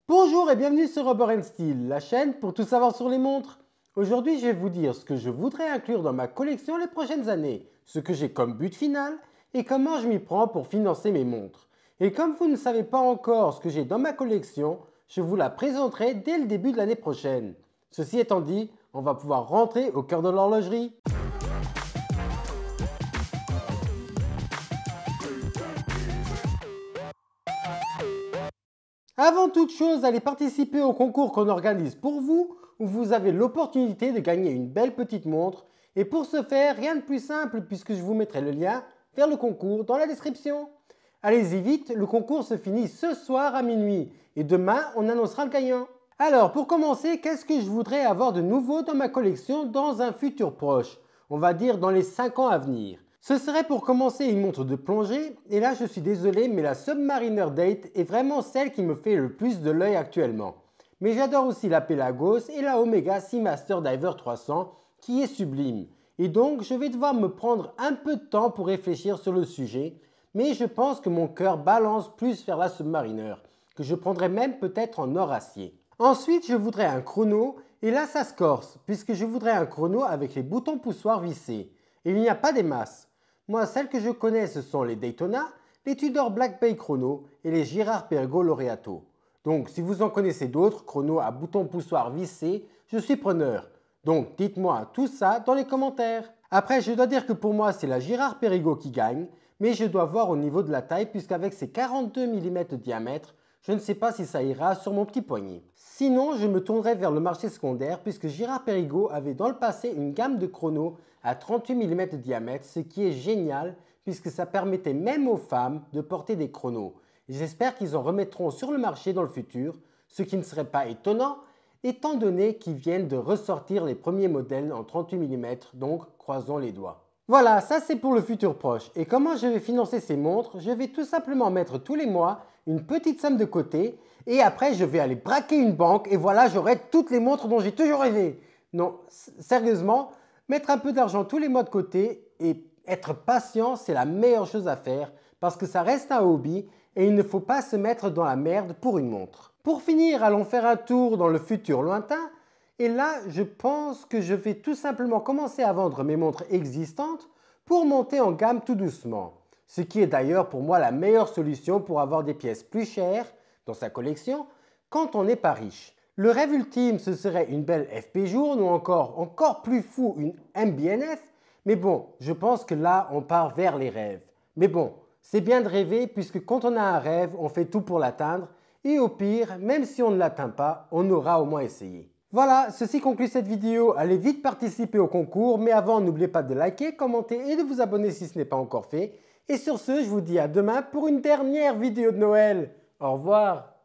Bonjour et bienvenue sur Rubber & Steel, la chaîne pour tout savoir sur les montres. Aujourd'hui, je vais vous dire ce que je voudrais inclure dans ma collection les prochaines années, ce que j'ai comme but final et comment je m'y prends pour financer mes montres. Et comme vous ne savez pas encore ce que j'ai dans ma collection, je vous la présenterai dès le début de l'année prochaine. Ceci étant dit, on va pouvoir rentrer au cœur de l'horlogerie. Avant toute chose, allez participer au concours qu'on organise pour vous, où vous avez l'opportunité de gagner une belle petite montre. Et pour ce faire, rien de plus simple puisque je vous mettrai le lien vers le concours dans la description. Allez-y vite, le concours se finit ce soir à minuit et demain on annoncera le gagnant. Alors pour commencer, qu'est-ce que je voudrais avoir de nouveau dans ma collection dans un futur proche? On va dire dans les 5 ans à venir. Ce serait pour commencer une montre de plongée, et là je suis désolé mais la Submariner Date est vraiment celle qui me fait le plus de l'œil actuellement. Mais j'adore aussi la Pelagos et la Omega Seamaster Diver 300 qui est sublime. Et donc je vais devoir me prendre un peu de temps pour réfléchir sur le sujet, mais je pense que mon cœur balance plus vers la Submariner, que je prendrais même peut-être en or acier. Ensuite je voudrais un chrono, et là ça se corse, puisque je voudrais un chrono avec les boutons poussoirs vissés. Et il n'y a pas des masses. Moi, celles que je connais, ce sont les Daytona, les Tudor Black Bay Chrono et les Girard-Perregaux Laureato. Donc, si vous en connaissez d'autres, chronos à boutons poussoirs vissés, je suis preneur. Donc, dites-moi tout ça dans les commentaires. Après, je dois dire que pour moi, c'est la Girard-Perregaux qui gagne, mais je dois voir au niveau de la taille, puisqu'avec ses 42 mm de diamètre, je ne sais pas si ça ira sur mon petit poignet. Sinon, je me tournerai vers le marché secondaire puisque Girard-Perregaux avait dans le passé une gamme de chronos à 38 mm de diamètre, ce qui est génial puisque ça permettait même aux femmes de porter des chronos. J'espère qu'ils en remettront sur le marché dans le futur, ce qui ne serait pas étonnant étant donné qu'ils viennent de ressortir les premiers modèles en 38 mm, donc croisons les doigts. Voilà, ça c'est pour le futur proche. Et comment je vais financer ces montres? Je vais tout simplement mettre tous les mois une petite somme de côté et après je vais aller braquer une banque et voilà, j'aurai toutes les montres dont j'ai toujours rêvé. Non, sérieusement, mettre un peu d'argent tous les mois de côté et être patient, c'est la meilleure chose à faire parce que ça reste un hobby et il ne faut pas se mettre dans la merde pour une montre. Pour finir, allons faire un tour dans le futur lointain. Et là, je pense que je vais tout simplement commencer à vendre mes montres existantes pour monter en gamme tout doucement. Ce qui est d'ailleurs pour moi la meilleure solution pour avoir des pièces plus chères dans sa collection quand on n'est pas riche. Le rêve ultime, ce serait une belle FP Journe ou encore plus fou, une MB&F. Mais bon, je pense que là, on part vers les rêves. Mais bon, c'est bien de rêver puisque quand on a un rêve, on fait tout pour l'atteindre. Et au pire, même si on ne l'atteint pas, on aura au moins essayé. Voilà, ceci conclut cette vidéo. Allez vite participer au concours, mais avant, n'oubliez pas de liker, commenter et de vous abonner si ce n'est pas encore fait. Et sur ce, je vous dis à demain pour une dernière vidéo de Noël. Au revoir.